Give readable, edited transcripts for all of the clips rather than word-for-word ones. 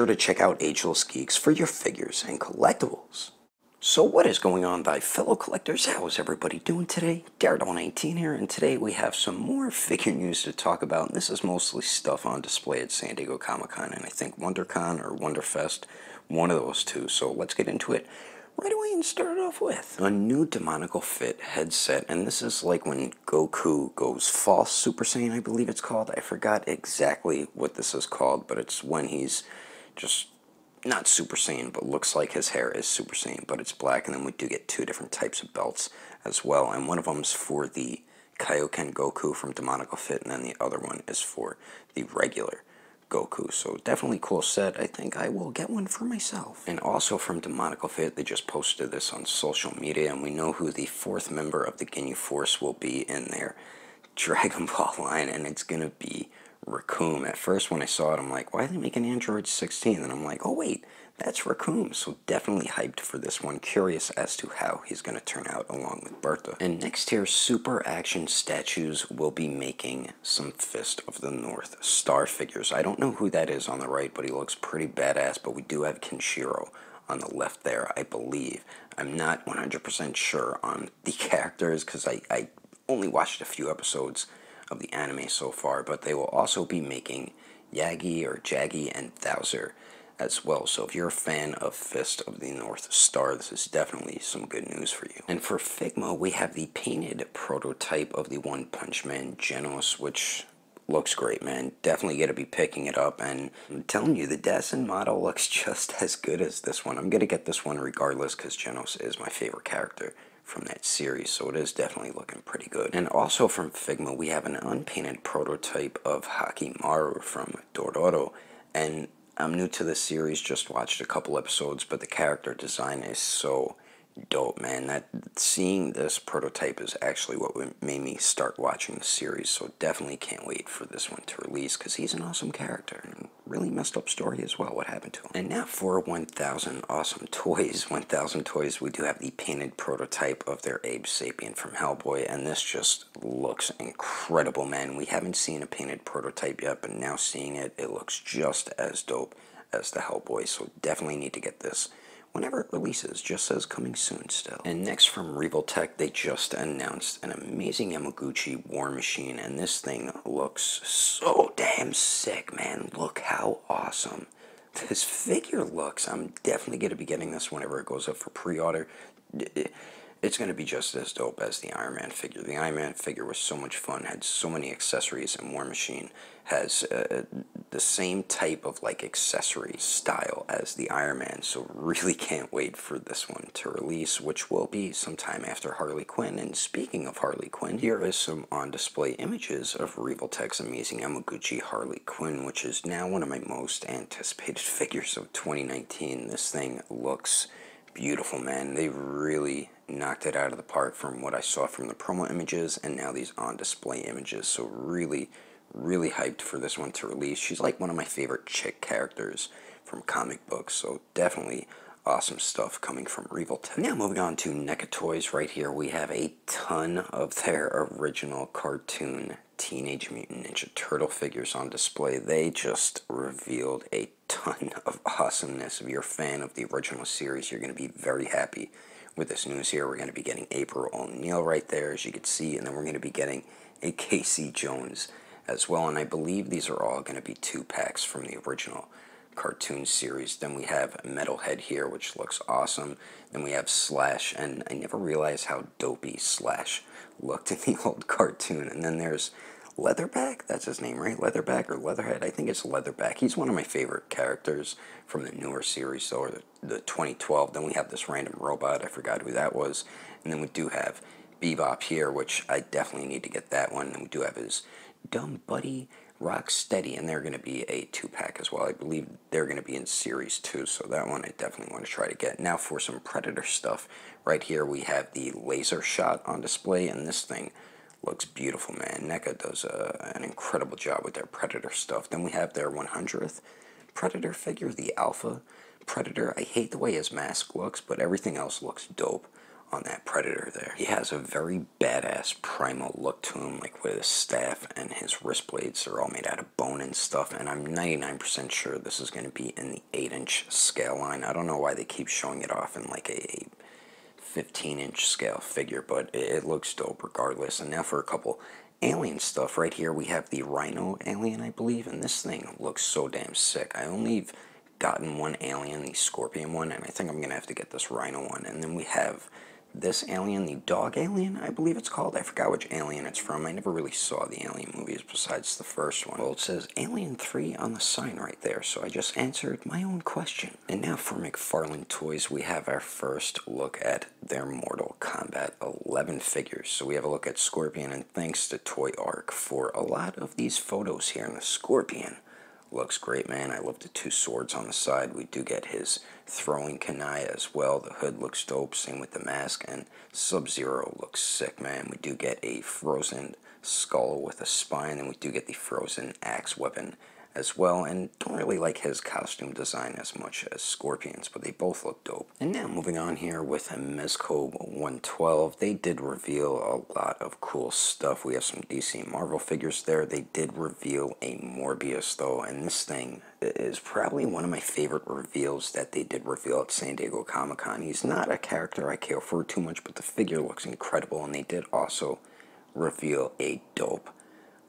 sure to check out Agelessgeeks for your figures and collectibles. So what is going on, thy fellow collectors? How is everybody doing today? Daredevil19 here, and today we have some more figure news to talk about. And this is mostly stuff on display at San Diego Comic-Con, and I think WonderCon or Wonderfest, one of those two. So let's get into it right away and start off with a new Demonical Fit Headset. And this is like when Goku goes false Super Saiyan, I believe it's called. I forgot exactly what this is called, but it's when he's just not Super Saiyan, but looks like his hair is Super Saiyan, but it's black. And then we do get two different types of belts as well, and one of them's for the Kaioken Goku from Demonical Fit, and then the other one is for the regular Goku. So definitely cool set. I think I will get one for myself. And also from Demonical Fit, they just posted this on social media, and we know who the fourth member of the Ginyu Force will be in their Dragon Ball line, and it's gonna be Raccoon. At first when I saw it, I'm like, why are they making Android 16? And I'm like, oh wait, that's Raccoon. So definitely hyped for this one. Curious as to how he's going to turn out along with Bertha. And next here, Super Action Statues will be making some Fist of the North Star figures. I don't know who that is on the right, but he looks pretty badass. But we do have Kenshiro on the left there, I believe. I'm not 100% sure on the characters because I only watched a few episodes of the anime so far, but they will also be making Yagi or Jaggy and Thouser as well. So if you're a fan of Fist of the North Star, this is definitely some good news for you. And for FIgma, we have the painted prototype of the One Punch Man Genos, which looks great, man. Definitely going to be picking it up, and I'm telling you, the Dasein model looks just as good as this one. I'm going to get this one regardless because Genos is my favorite character from that series, so it is definitely looking pretty good. And also from FIgma, we have an unpainted prototype of Hakimaru from Dororo, and I'm new to this series, just watched a couple episodes, but the character design is so dope, man. That seeing this prototype is actually what made me start watching the series, so definitely can't wait for this one to release because he's an awesome character and really messed up story as well, what happened to him. And now for 1000 awesome toys. 1000 Toys, we do have the painted prototype of their Abe Sapien from Hellboy, and this just looks incredible, man. We haven't seen a painted prototype yet, but now seeing it, it looks just as dope as the Hellboy, so definitely need to get this whenever it releases. Just says coming soon still. And next from Revoltech, they just announced an amazing Yamaguchi War Machine, and this thing looks so damn sick, man. Look how awesome this figure looks. I'm definitely going to be getting this whenever it goes up for pre-order. It's going to be just as dope as the Iron Man figure. The Iron Man figure was so much fun, had so many accessories, and War Machine has the same type of like accessory style as the Iron Man, so really can't wait for this one to release, which will be sometime after Harley Quinn. And speaking of Harley Quinn, here is some on-display images of Revoltech's amazing Yamaguchi Harley Quinn, which is now one of my most anticipated figures of 2019. This thing looks beautiful, man. They really knocked it out of the park from what I saw from the promo images and now these on-display images, so really hyped for this one to release. She's like one of my favorite chick characters from comic books, so definitely awesome stuff coming from Revoltech. Now moving on to Neca Toys. Right here we have a ton of their original cartoon Teenage Mutant Ninja Turtle figures on display. They just revealed a ton of awesomeness. If you're a fan of the original series, you're going to be very happy with this news here. We're going to be getting April O'Neil right there, as you can see, and then we're going to be getting a Casey Jones as well, and I believe these are all going to be 2-packs from the original cartoon series. Then we have Metalhead here, which looks awesome. Then we have Slash, and I never realized how dopey Slash looked in the old cartoon. And then there's Leatherback, that's his name, right? Leatherback or Leatherhead? I think it's Leatherback. He's one of my favorite characters from the newer series, so, or the 2012. Then we have this random robot, I forgot who that was. And then we do have Bebop here, which I definitely need to get that one. And we do have his Dumb Buddy Rocksteady, and they're going to be a 2-pack as well. I believe they're going to be in Series 2, so that one I definitely want to try to get. Now for some Predator stuff. Right here we have the Laser Shot on display, and this thing looks beautiful, man. NECA does an incredible job with their Predator stuff. Then we have their 100th Predator figure, the Alpha Predator. I hate the way his mask looks, but everything else looks dope on that Predator there. He has a very badass primal look to him, like with his staff and his wrist blades are all made out of bone and stuff, and I'm 99% sure this is going to be in the 8-inch scale line. I don't know why they keep showing it off in like a 15-inch scale figure, but it looks dope regardless. And now for a couple alien stuff. Right here we have the Rhino alien, I believe, and this thing looks so damn sick. I only gotten one alien, the Scorpion one, and I think I'm gonna have to get this Rhino one. And then we have this alien, the dog alien, I believe it's called. I forgot which alien it's from. I never really saw the alien movies besides the first one. Well, it says Alien 3 on the sign right there, so I just answered my own question. And now for Mcfarlane Toys, we have our first look at their Mortal Kombat 11 figures. So we have a look at Scorpion, and thanks to Toy Arc for a lot of these photos here. And the Scorpion looks great, man. I love the two swords on the side. We do get his throwing kunai as well. The hood looks dope, same with the mask, and Sub-Zero looks sick, man. We do get a frozen skull with a spine, and we do get the frozen axe weapon as well, and don't really like his costume design as much as Scorpion's, but they both look dope. And now moving on here with a Mezco 112, they did reveal a lot of cool stuff. We have some DC and Marvel figures there. They did reveal a Morbius though, and this thing is probably one of my favorite reveals that they did reveal at San Diego Comic-Con. He's not a character I care for too much, but the figure looks incredible, and they did also reveal a dope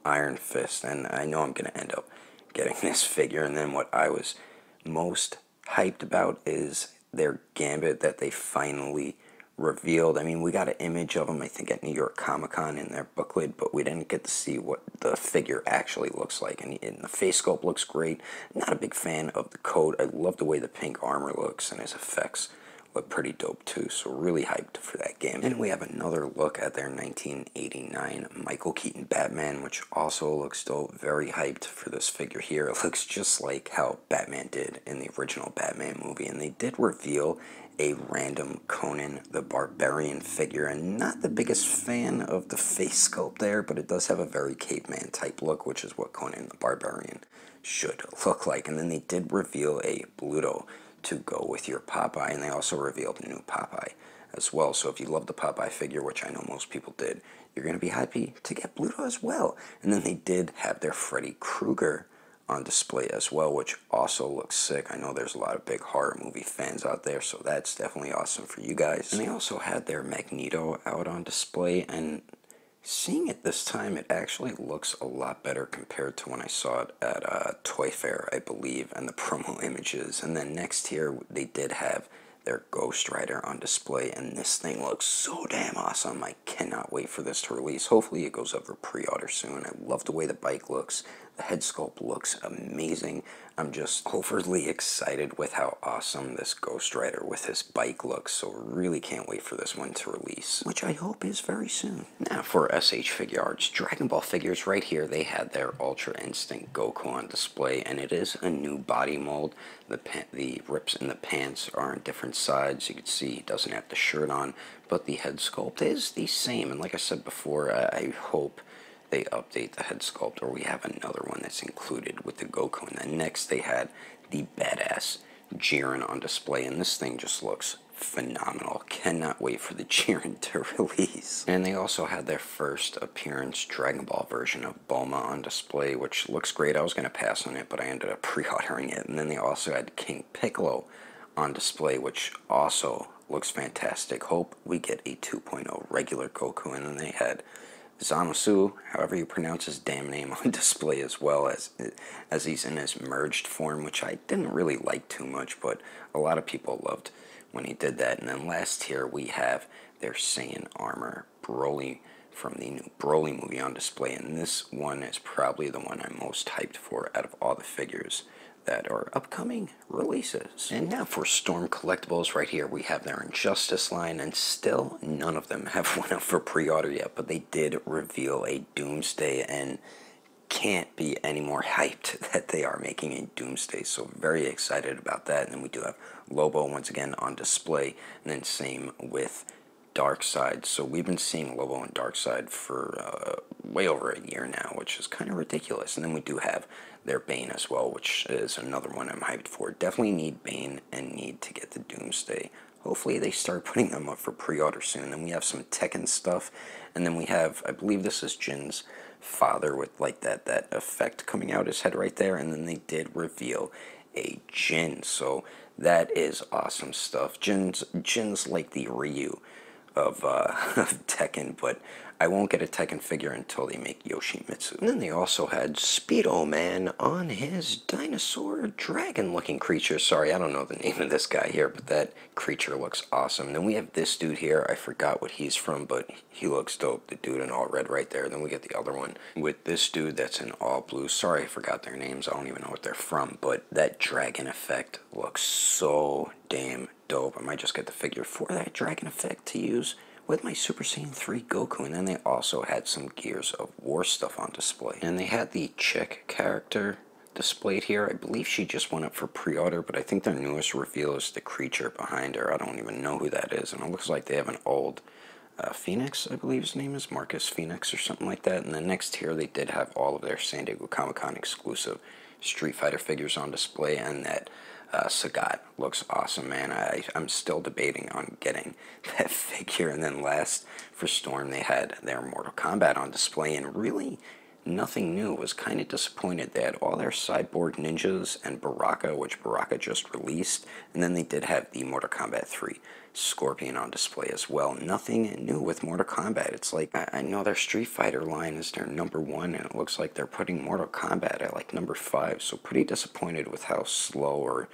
Iron Fist, and I know I'm going to end up getting this figure. And then what I was most hyped about is their Gambit that they finally revealed. I mean, we got an image of him, I think, at New York Comic-Con in their booklet, but we didn't get to see what the figure actually looks like. And the face sculpt looks great. Not a big fan of the coat. I love the way the pink armor looks, and his effects look pretty dope too, so really hyped for that game. And we have another look at their 1989 Michael Keaton Batman, which also looks dope. Very hyped for this figure here. It looks just like how Batman did in the original Batman movie, and they did reveal a random Conan the Barbarian figure, and not the biggest fan of the face sculpt there, but it does have a very caveman type look, which is what Conan the Barbarian should look like. And then they did reveal a Bluto to go with your Popeye, and they also revealed a new Popeye as well. So if you love the Popeye figure, which I know most people did, you're going to be happy to get Bluto as well. And then they did have their Freddy Krueger on display as well, which also looks sick. I know there's a lot of big horror movie fans out there, so that's definitely awesome for you guys. And they also had their Magneto out on display, and seeing it this time, it actually looks a lot better compared to when I saw it at Toy Fair, I believe, and the promo images. And then next here, they did have their Ghost Rider on display, and this thing looks so damn awesome. I cannot wait for this to release. Hopefully it goes up for pre-order soon. I love the way the bike looks. The head sculpt looks amazing. I'm just overly excited with how awesome this Ghost Rider with his bike looks, so really can't wait for this one to release, which I hope is very soon. Now for SH Figuarts, Dragon Ball figures right here, they had their Ultra Instinct Goku on display, and it is a new body mold. The rips in the pants are on different sides. You can see he doesn't have the shirt on, but the head sculpt is the same. And like I said before, I hope they update the head sculpt, or we have another one that's included with the Goku. And then next they had the badass Jiren on display, and this thing just looks phenomenal. Cannot wait for the Jiren to release. And they also had their first appearance Dragon Ball version of Bulma on display, which looks great. I was going to pass on it, but I ended up pre-ordering it. And then they also had King Piccolo on display, which also looks fantastic. Hope we get a 2.0 regular Goku. And then they had Zamasu, however you pronounce his damn name, on display as well, as he's in his merged form, which I didn't really like too much, but a lot of people loved when he did that. And then last here we have their Saiyan armor Broly from the new Broly movie on display, and this one is probably the one I'm most hyped for out of all the figures that are upcoming releases. And now for Storm Collectibles, right here we have their Injustice line, and still none of them have one up for pre-order yet, but they did reveal a Doomsday, and can't be any more hyped that they are making a Doomsday, so very excited about that. And then we do have Lobo once again on display, and then same with Darkseid. So we've been seeing Lobo and Darkseid for way over a year now, which is kind of ridiculous. And then we do have their Bane as well, which is another one I'm hyped for. Definitely need Bane and need to get the Doomsday hopefully they start putting them up for pre-order soon. Then we have some Tekken stuff, and then we have, I believe this is Jin's father with like that effect coming out his head right there, and then they did reveal a Jin, so that is awesome stuff. Jin's like the Ryu of, of Tekken, but I won't get a Tekken figure until they make Yoshimitsu. And then they also had Speedo Man on his dinosaur dragon looking creature. Sorry, I don't know the name of this guy here, but that creature looks awesome. And then we have this dude here. I forgot what he's from, but he looks dope. The dude in all red right there. Then we get the other one with this dude that's in all blue. Sorry, I forgot their names. I don't even know what they're from, but that dragon effect looks so damn dope. I might just get the figure for that dragon effect to use with my Super Saiyan 3 Goku. And then they also had some Gears of War stuff on display. And they had the chick character displayed here. I believe she just went up for pre-order, but I think their newest reveal is the creature behind her. I don't even know who that is. And it looks like they have an old Phoenix, I believe his name is, Marcus Phoenix or something like that. And then next here they did have all of their San Diego Comic-Con exclusive Street Fighter figures on display, and that Sagat looks awesome, man. I'm still debating on getting that figure. And then last for Storm, they had their Mortal Kombat on display, and really nothing new. Was kind of disappointed. They had all their Cyborg Ninjas and Baraka, which Baraka just released, and then they did have the Mortal Kombat 3 Scorpion on display as well. Nothing new with Mortal Kombat. It's like, I know their Street Fighter line is their #1, and it looks like they're putting Mortal Kombat at like #5, so pretty disappointed with how slow or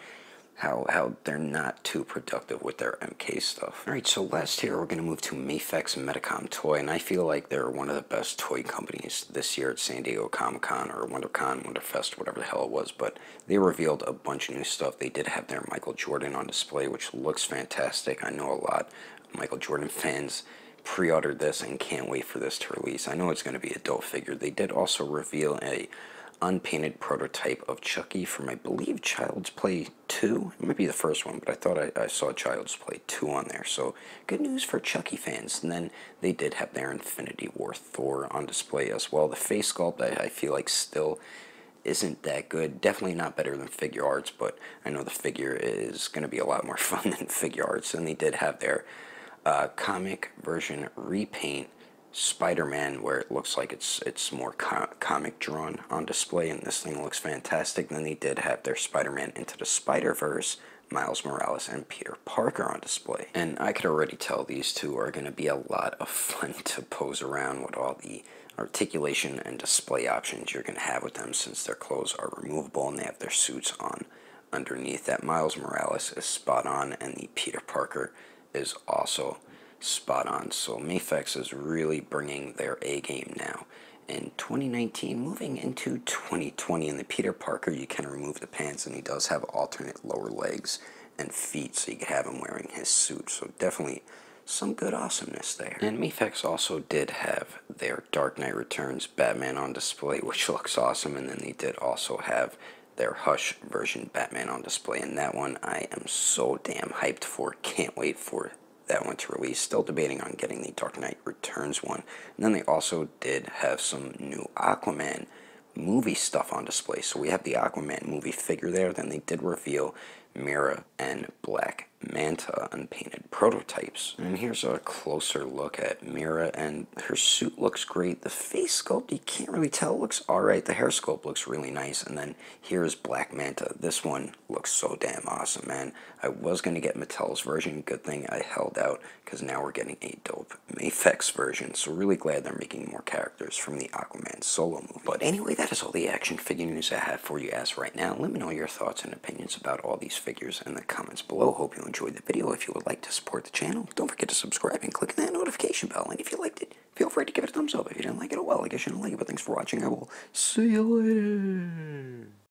how they're not too productive with their MK stuff. Alright, so last here we're going to move to Mafex Medicom Toy, and I feel like they're one of the best toy companies this year at San Diego Comic-Con or WonderCon, Wonderfest, whatever the hell it was, but they revealed a bunch of new stuff. They did have their Michael Jordan on display, which looks fantastic. I know a lot of Michael Jordan fans pre-ordered this and can't wait for this to release. I know it's going to be a dope figure. They did also reveal a unpainted prototype of Chucky from, I believe, Child's Play 2. It might be the first one, but I thought I saw Child's Play 2 on there. So good news for Chucky fans. And then they did have their Infinity War Thor on display as well. The face sculpt I feel like still isn't that good. Definitely not better than Figuarts, but I know the figure is going to be a lot more fun than Figuarts. And they did have their comic version repaint Spider-Man, where it looks like it's more comic drawn on display, and this thing looks fantastic. And then they did have their Spider-Man Into the Spider-Verse, Miles Morales and Peter Parker on display. And I could already tell these two are going to be a lot of fun to pose around with all the articulation and display options you're going to have with them, since their clothes are removable and they have their suits on underneath. That Miles Morales is spot on, and the Peter Parker is also spot on. So Mafex is really bringing their A game now in 2019, moving into 2020. In the Peter Parker, you can remove the pants, and he does have alternate lower legs and feet, so you can have him wearing his suit. So definitely some good awesomeness there. And Mafex also did have their Dark Knight Returns Batman on display, which looks awesome. And then they did also have their Hush version Batman on display, and that one I am so damn hyped for. Can't wait for that one to release. Still debating on getting the Dark Knight Returns one. And then they also did have some new Aquaman movie stuff on display. So we have the Aquaman movie figure there. Then they did reveal Mera and Black Manta unpainted prototypes. And here's a closer look at Mera, and her suit looks great. The face sculpt, you can't really tell, looks alright. The hair sculpt looks really nice. And then here's Black Manta. This one looks so damn awesome, man. I was going to get Mattel's version. Good thing I held out, because now we're getting a dope Mafex version. So really glad they're making more characters from the Aquaman solo movie. But anyway, that is all the action figure news I have for you as right now. Let me know your thoughts and opinions about all these figures in the comments below. Hope you enjoyed the video. If you would like to support the channel, don't forget to subscribe and click that notification bell. And if you liked it, feel free to give it a thumbs up. If you didn't like it, oh well, I guess you didn't like it. But thanks for watching. I will see you later.